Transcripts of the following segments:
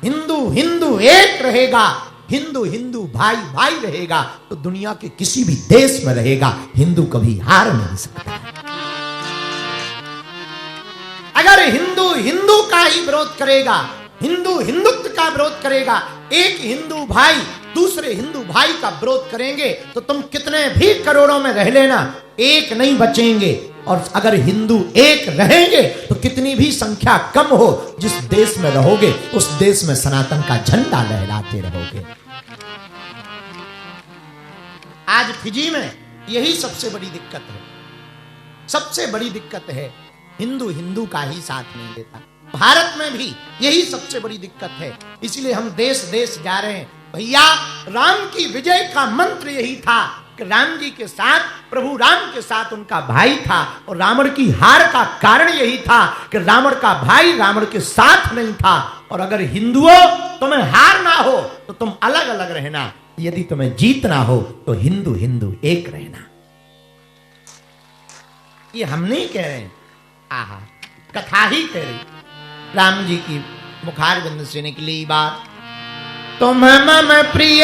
हिंदू हिंदू एक रहेगा, हिंदू हिंदू भाई भाई रहेगा, तो दुनिया के किसी भी देश में रहेगा, हिंदू कभी हार नहीं सकता। अगर हिंदू हिंदू का ही विरोध करेगा, हिंदू हिंदुत्व का विरोध करेगा, एक हिंदू भाई दूसरे हिंदू भाई का विरोध करेंगे, तो तुम कितने भी करोड़ों में रह लेना, एक नहीं बचेंगे। और अगर हिंदू एक रहेंगे तो कितनी भी संख्या कम हो, जिस देश में रहोगे उस देश में सनातन का झंडा लहराते रहोगे। आज फिजी में यही सबसे बड़ी दिक्कत है, सबसे बड़ी दिक्कत है, हिंदू हिंदू का ही साथ नहीं देता। भारत में भी यही सबसे बड़ी दिक्कत है, इसलिए हम देश देश जा रहे हैं। भैया, राम की विजय का मंत्र यही था कि राम जी के साथ, प्रभु राम के साथ उनका भाई था, और रावण की हार का कारण यही था कि रावण का भाई रावण के साथ नहीं था। और अगर हिंदुओं तुम्हें हार ना हो तो तुम अलग अलग रहना, यदि तुम्हें जीतना हो तो हिंदू हिंदू एक रहना। ये हम नहीं कह रहे हैं, आहा, कथा ही कह रही, राम जी की मुखारविंद से निकली बात। तुम मम प्रिय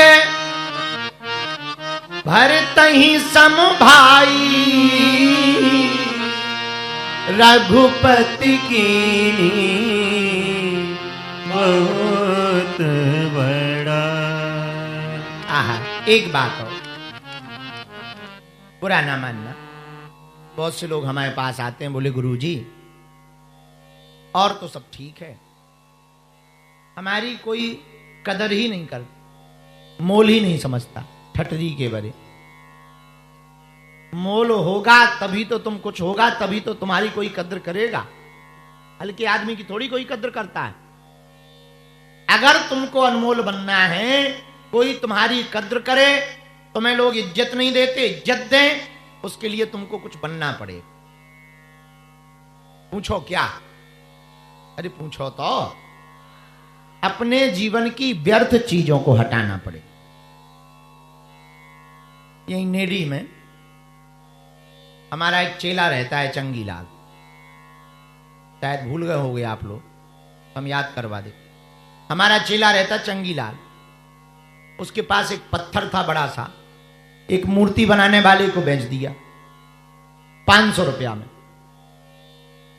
भरतहि सम भाई, रघुपति की बहुत बड़ा। आहा, एक बात हो, बुरा ना मानना, बहुत से लोग हमारे पास आते हैं, बोले गुरुजी और तो सब ठीक है, हमारी कोई कदर ही नहीं करता, मोल ही नहीं समझता, ठटरी के बरे। मोल होगा तभी तो तुम कुछ होगा, तभी तो तुम्हारी कोई कदर करेगा। हल्के आदमी की थोड़ी कोई कदर करता है। अगर तुमको अनमोल बनना है, कोई तुम्हारी कदर करे, तुम्हें लोग इज्जत नहीं देते, इज्जत दें, उसके लिए तुमको कुछ बनना पड़ेगा। पूछो क्या? अरे पूछो तो, अपने जीवन की व्यर्थ चीजों को हटाना पड़े। यही नेडी में हमारा एक चेला रहता है, चंगीलाल, शायद भूल गए होंगे आप लोग, हम याद करवा दे। हमारा चेला रहता चंगीलाल, उसके पास एक पत्थर था बड़ा सा, एक मूर्ति बनाने वाले को बेच दिया 500 रुपया में।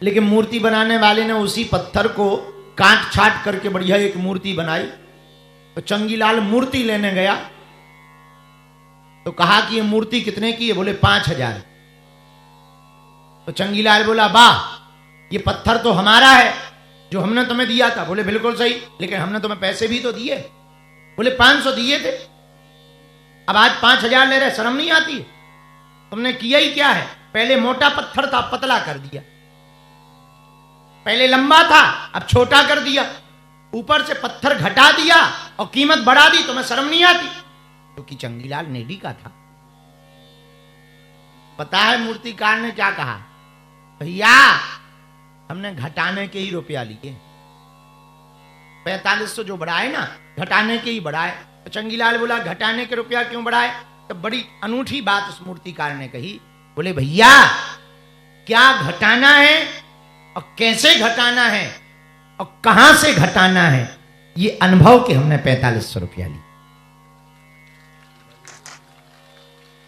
लेकिन मूर्ति बनाने वाले ने उसी पत्थर को काट छाट करके बढ़िया एक मूर्ति बनाई। तो चंगीलाल मूर्ति लेने गया तो कहा कि ये मूर्ति कितने की है? बोले 5000। तो चंगीलाल बोला, वाह, ये पत्थर तो हमारा है जो हमने तुम्हें दिया था। बोले बिल्कुल सही, लेकिन हमने तुम्हें पैसे भी तो दिए। बोले 500 दिए थे, अब आज 5000 ले रहे, शर्म नहीं आती? तुमने किया ही क्या है? पहले मोटा पत्थर था, पतला कर दिया, पहले लंबा था, अब छोटा कर दिया, ऊपर से पत्थर घटा दिया और कीमत बढ़ा दी, तुम्हें शर्म नहीं आती? क्योंकि चंगीलाल नेडी का था। पता है मूर्तिकार ने क्या कहा? भैया, हमने घटाने के ही रुपया लिए, 4500 जो बढ़ाए ना, घटाने के ही बढ़ाए। तो चंगीलाल बोला, घटाने के रुपया क्यों बढ़ाए? तो बड़ी अनूठी बात उस मूर्तिकार ने कही। बोले भैया, क्या घटाना है और कैसे घटाना है और कहां से घटाना है, ये अनुभव के हमने 4500 रुपया ली।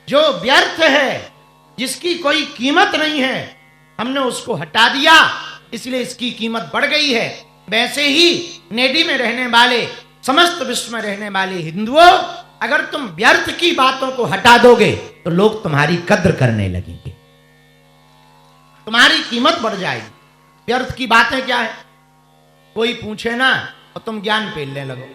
जो व्यर्थ है, जिसकी कोई कीमत नहीं है, हमने उसको हटा दिया, इसलिए इसकी कीमत बढ़ गई है। वैसे ही नेडी में रहने वाले, समस्त विश्व में रहने वाले हिंदुओं, अगर तुम व्यर्थ की बातों को हटा दोगे तो लोग तुम्हारी कद्र करने लगेंगे, तुम्हारी कीमत बढ़ जाएगी। व्यर्थ की बातें क्या है? कोई पूछे ना और तुम ज्ञान पेलने लगो।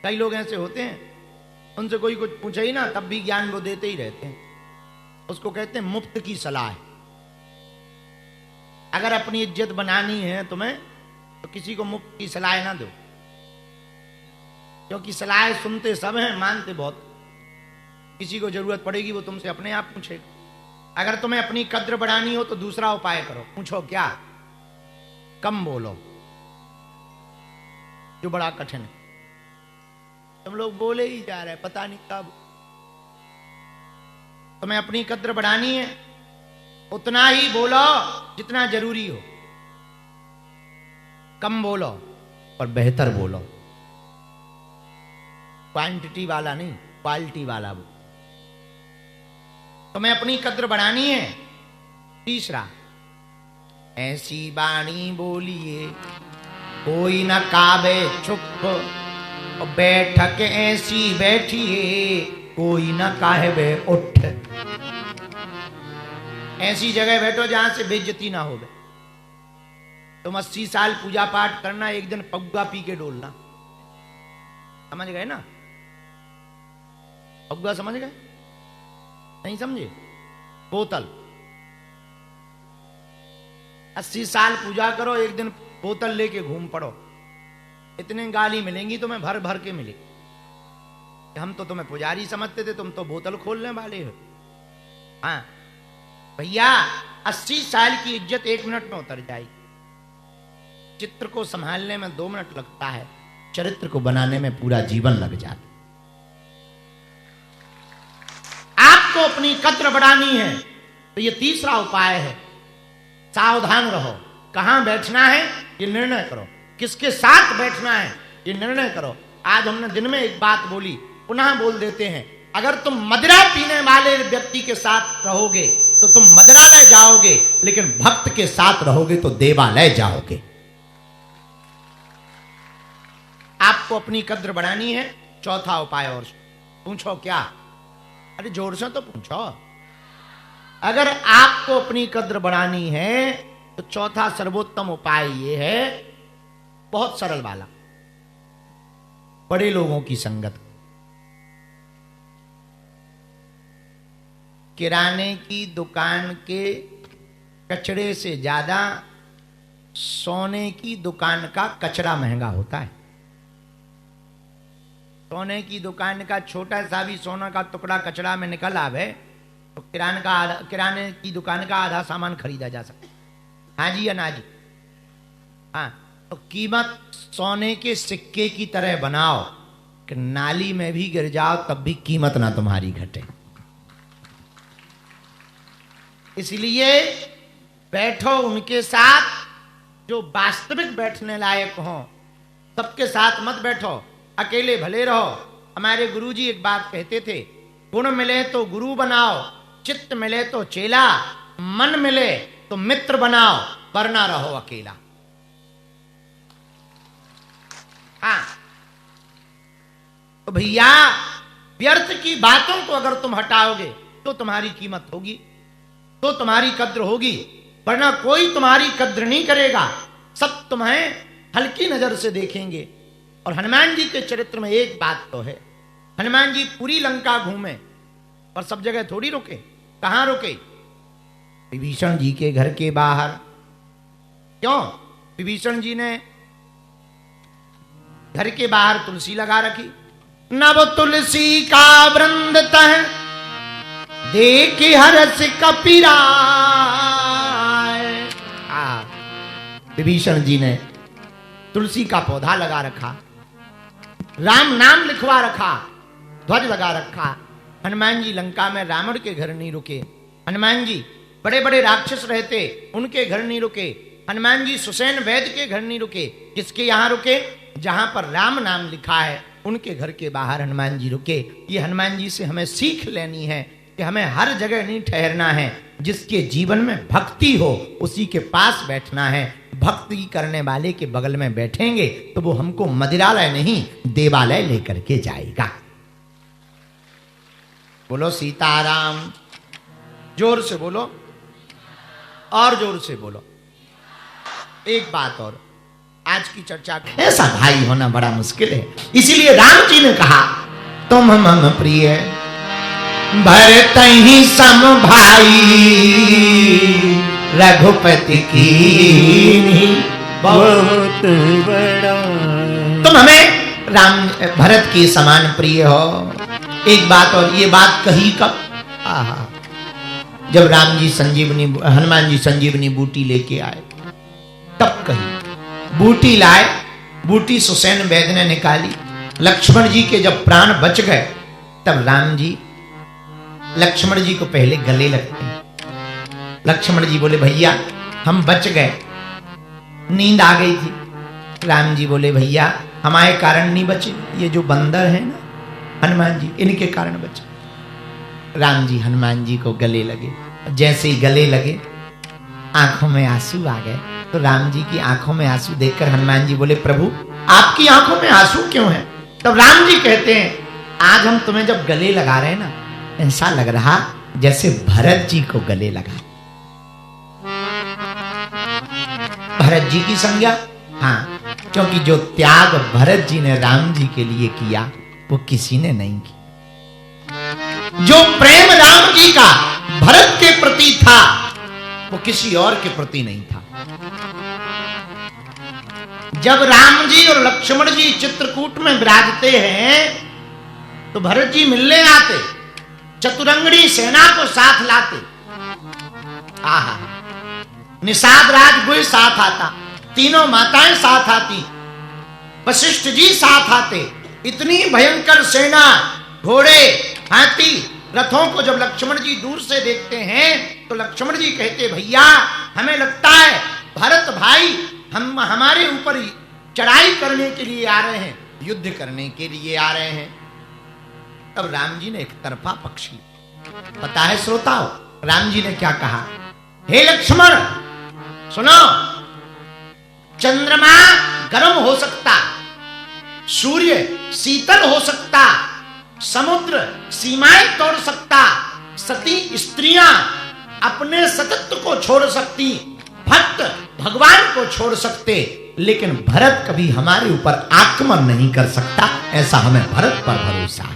कई लोग ऐसे होते हैं, उनसे कोई कुछ पूछे ही ना, तब भी ज्ञान वो देते ही रहते हैं। उसको कहते हैं मुफ्त की सलाह। अगर अपनी इज्जत बनानी है तुम्हें, तो किसी को मुफ्त की सलाह ना दो, क्योंकि सलाह सुनते सब हैं, मानते बहुत। किसी को जरूरत पड़ेगी वो तुमसे अपने आप पूछेगा। अगर तुम्हें अपनी कद्र बढ़ानी हो तो दूसरा उपाय करो। पूछो क्या? कम बोलो, जो बड़ा कठिन है। तुम लोग बोले ही जा रहे, पता नहीं कब। तुम्हें अपनी कद्र बढ़ानी है, उतना ही बोलो जितना जरूरी हो, कम बोलो। और बेहतर बोलो। क्वांटिटी वाला नहीं, क्वालिटी वाला बोलो। तुम्हें अपनी कद्र बढ़ानी है। तीसरा, ऐसी बाणी बोलिए कोई न काबे चुप, और बैठक ऐसी बैठिए कोई न काहे उठ। ऐसी जगह बैठो जहां से बेइज्जती ना हो। तुम 80 साल पूजा पाठ करना, एक दिन पग्गा पी के डोलना। समझ गए ना? पग्गा समझ गए? नहीं समझे? बोतल। 80 साल पूजा करो, एक दिन बोतल लेके घूम पड़ो, इतने गाली मिलेंगी तुम्हें, भर भर के मिलेगी। हम तो तुम्हें पुजारी समझते थे, तुम तो बोतल खोलने वाले हो। हाँ भैया, 80 साल की इज्जत 1 मिनट में उतर जाएगी। चित्र को संभालने में 2 मिनट लगता है, चरित्र को बनाने में पूरा जीवन लग जाता। आपको अपनी कद्र बढ़ानी है तो ये तीसरा उपाय है। सावधान रहो। कहां बैठना है ये निर्णय करो, किसके साथ बैठना है ये निर्णय करो। आज हमने दिन में एक बात बोली, पुनः बोल देते हैं। अगर तुम मदिरा पीने वाले व्यक्ति के साथ रहोगे तो तुम मदिरालय जाओगे, लेकिन भक्त के साथ रहोगे तो देवालय जाओगे। आपको अपनी कद्र बढ़ानी है। चौथा उपाय और पूछो क्या? अरे जोर से तो पूछो। अगर आपको अपनी कद्र बढ़ानी है तो चौथा सर्वोत्तम उपाय यह है, बहुत सरल वाला, बड़े लोगों की संगत। किराने की दुकान के कचड़े से ज्यादा सोने की दुकान का कचरा महंगा होता है। सोने की दुकान का छोटा सा भी सोना का टुकड़ा कचरा में निकल आवे तो किराने की दुकान का आधा सामान खरीदा जा सकता है। हाँ जी या ना जी? हाँ, तो कीमत सोने के सिक्के की तरह बनाओ कि नाली में भी गिर जाओ तब भी कीमत ना तुम्हारी घटे। इसलिए बैठो उनके साथ जो वास्तविक बैठने लायक हो। सबके साथ मत बैठो, अकेले भले रहो। हमारे गुरुजी एक बात कहते थे, गुण मिले तो गुरु बनाओ, चित्त मिले तो चेला, मन मिले तो मित्र बनाओ, वरना रहो अकेला। हाँ, तो भैया व्यर्थ की बातों को अगर तुम हटाओगे तो तुम्हारी कीमत होगी, तो तुम्हारी कद्र होगी, वरना कोई तुम्हारी कद्र नहीं करेगा। सब तुम्हें हल्की नजर से देखेंगे। और हनुमान जी के चरित्र में एक बात तो है, हनुमान जी पूरी लंका घूमे पर सब जगह थोड़ी रुके। कहां रुके? विभीषण जी के घर के बाहर। क्यों? विभीषण जी ने घर के बाहर तुलसी लगा रखी। नव तुलसी का वृंद तह देख हरस कपिराय। विभीषण जी ने तुलसी का पौधा लगा रखा, राम नाम लिखवा रखा, ध्वज लगा रखा। हनुमान जी लंका में रावण के घर नहीं रुके। हनुमान जी बड़े बड़े राक्षस रहते, उनके घर नहीं रुके। हनुमान जी सुसैन वैद्य के घर नहीं रुके। किसके यहां रुके? जहां पर राम नाम लिखा है उनके घर के बाहर हनुमान जी रुके। ये हनुमान जी से हमें सीख लेनी है कि हमें हर जगह नहीं ठहरना है। जिसके जीवन में भक्ति हो उसी के पास बैठना है। भक्ति करने वाले के बगल में बैठेंगे तो वो हमको मदिरालय नहीं देवालय लेकर के जाएगा। बोलो सीताराम। जोर से बोलो, और जोर से बोलो। एक बात और, आज की चर्चा, ऐसा भाई होना बड़ा मुश्किल है। इसीलिए राम जी ने कहा, तुम मम प्रिय भरत ही सम भाई, रघुपति की बहुत बड़ा। तुम हमें राम भरत के समान प्रिय हो। एक बात और, ये बात कही कब? जब राम जी हनुमान जी संजीवनी बूटी लेके आए तब कही। बूटी लाए, बूटी सुसैन वैद्य ने निकाली। लक्ष्मण जी के जब प्राण बच गए तब राम जी लक्ष्मण जी को पहले गले लगते हैं। लक्ष्मण जी बोले, भैया हम बच गए, नींद आ गई थी, राम जी बोले भैया हमारे कारण नहीं बचे, ये जो बंदर है ना हनुमान जी, इनके कारण बचे। राम जी हनुमान जी को गले लगे, जैसे ही गले लगे आंखों में आंसू आ गए। तो राम जी की आंखों में आंसू देखकर हनुमान जी बोले प्रभु आपकी आंखों में आंसू क्यों है? तब राम जी कहते हैं आज हम तुम्हें जब गले लगा रहे हैं ना, ऐसा लग रहा जैसे भरत जी को गले लगा। भरत जी की संज्ञा, हाँ, क्योंकि जो त्याग भरत जी ने राम जी के लिए किया वो किसी ने नहीं किया। जो प्रेम राम जी का भरत के प्रति था वो किसी और के प्रति नहीं था। जब राम जी और लक्ष्मण जी चित्रकूट में विराजते हैं तो भरत जी मिलने आते, चतुरंगनी सेना को साथ लाते। आहा, निषाद राजगुह साथ आता, तीनों माताएं साथ आती, वशिष्ठ जी साथ आते। इतनी भयंकर सेना, घोड़े, हाथी, रथों को जब लक्ष्मण जी दूर से देखते हैं तो लक्ष्मण जी कहते भैया हमें लगता है भरत भाई हम हमारे ऊपर चढ़ाई करने के लिए आ रहे हैं, युद्ध करने के लिए आ रहे हैं। तब राम जी ने एक तरफा पक्ष लिया। पता है श्रोताओं राम जी ने क्या कहा? हे लक्ष्मण सुनो, चंद्रमा गर्म हो सकता, सूर्य शीतल हो सकता, समुद्र सीमाएं तोड़ सकता, सती स्त्रियां अपने सतत्व को छोड़ सकती, भक्त भगवान को छोड़ सकते, लेकिन भरत कभी हमारे ऊपर आक्रमण नहीं कर सकता, ऐसा हमें भरत पर भरोसा है।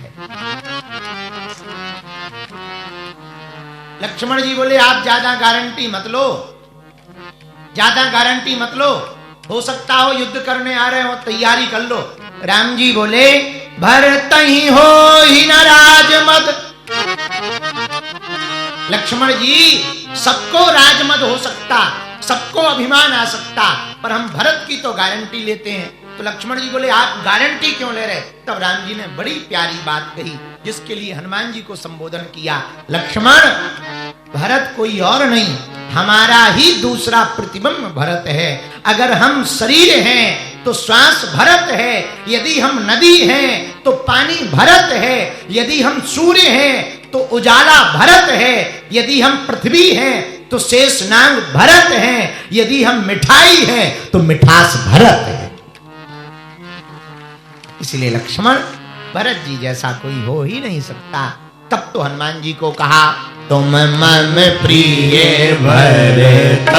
लक्ष्मण जी बोले आप ज्यादा गारंटी मत लो, ज्यादा गारंटी मत लो, हो सकता हो युद्ध करने आ रहे हो, तैयारी कर लो। राम जी बोले भरत ही हो ही न राजमद। लक्ष्मण जी सबको राजमद हो सकता, सबको अभिमान आ सकता, पर हम भरत की तो गारंटी लेते हैं। तो लक्ष्मण जी बोले आप गारंटी क्यों ले रहे? तब राम जी ने बड़ी प्यारी बात कही जिसके लिए हनुमान जी को संबोधन किया। लक्ष्मण भरत कोई और नहीं, हमारा ही दूसरा प्रतिबिंब भरत है। अगर हम शरीर हैं तो श्वास भरत है, यदि हम नदी हैं तो पानी भरत है, यदि हम सूर्य हैं तो उजाला भरत है, यदि हम पृथ्वी हैं तो शेषनाग भरत हैं, यदि हम मिठाई हैं तो मिठास भरत है। इसलिए लक्ष्मण भरत जी जैसा कोई हो ही नहीं सकता। तब तो हनुमान जी को कहा तुम मम प्रिय भरत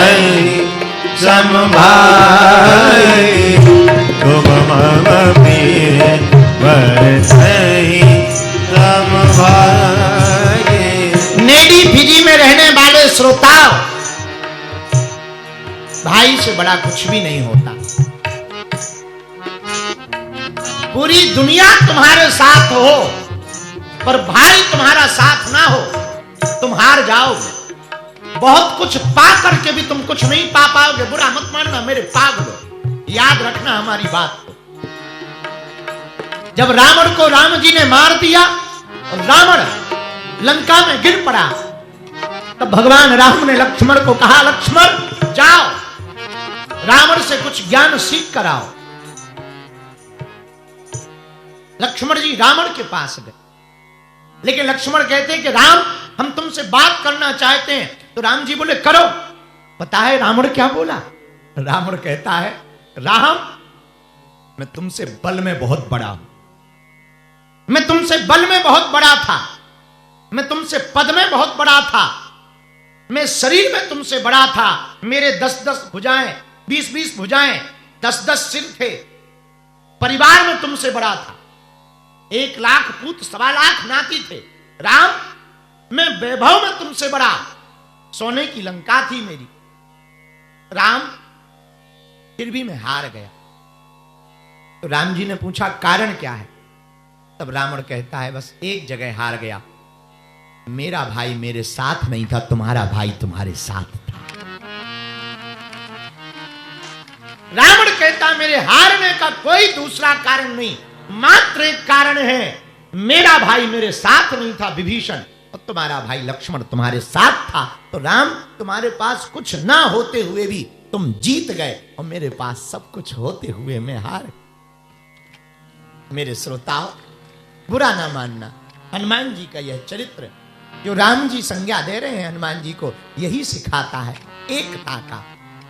सम भाई, तुम मम प्रिय भरत सम भाई। नेडी फिजी में रहने वाले श्रोताओं, भाई से बड़ा कुछ भी नहीं होता। पूरी दुनिया तुम्हारे साथ हो पर भाई तुम्हारा साथ ना हो, तुम हार जाओगे। बहुत कुछ पा करके भी तुम कुछ नहीं पा पाओगे। बुरा मत मानना मेरे पागलों, याद रखना हमारी बात को। जब रावण को राम जी ने मार दिया और रावण लंका में गिर पड़ा, तब भगवान राम ने लक्ष्मण को कहा लक्ष्मण जाओ रावण से कुछ ज्ञान सीख कर आओ। लक्ष्मण जी रावण के पास गए, लेकिन लक्ष्मण कहते हैं कि राम हम तुमसे बात करना चाहते हैं। तो राम जी बोले करो। पता है रावण क्या बोला? रावण कहता है राम मैं तुमसे बल में बहुत बड़ा हूं, मैं तुमसे बल में बहुत बड़ा था, मैं तुमसे पद में बहुत बड़ा था, मैं शरीर में तुमसे बड़ा था। मेरे 10-10 भुजाएं, 20-20 भुजाएं, 10-10 सिर थे। परिवार में तुमसे बड़ा था, 1 लाख पूत 1.25 लाख नाती थे। राम मैं वैभव में तुमसे बड़ा, सोने की लंका थी मेरी। राम फिर भी मैं हार गया। तो राम जी ने पूछा कारण क्या है? तब रावण कहता है बस एक जगह हार गया, मेरा भाई मेरे साथ नहीं था, तुम्हारा भाई तुम्हारे साथ था। रावण कहता मेरे हारने का कोई दूसरा कारण नहीं, मात्र एक कारण है, मेरा भाई मेरे साथ नहीं था विभीषण, और तुम्हारा भाई लक्ष्मण तुम्हारे साथ था। तो राम तुम्हारे पास कुछ ना होते हुए भी तुम जीत गए और मेरे पास सब कुछ होते हुए मैं हार। मेरे श्रोताओं, बुरा ना मानना, हनुमान जी का यह चरित्र जो राम जी संज्ञा दे रहे हैं हनुमान जी को, यही सिखाता है एकता का,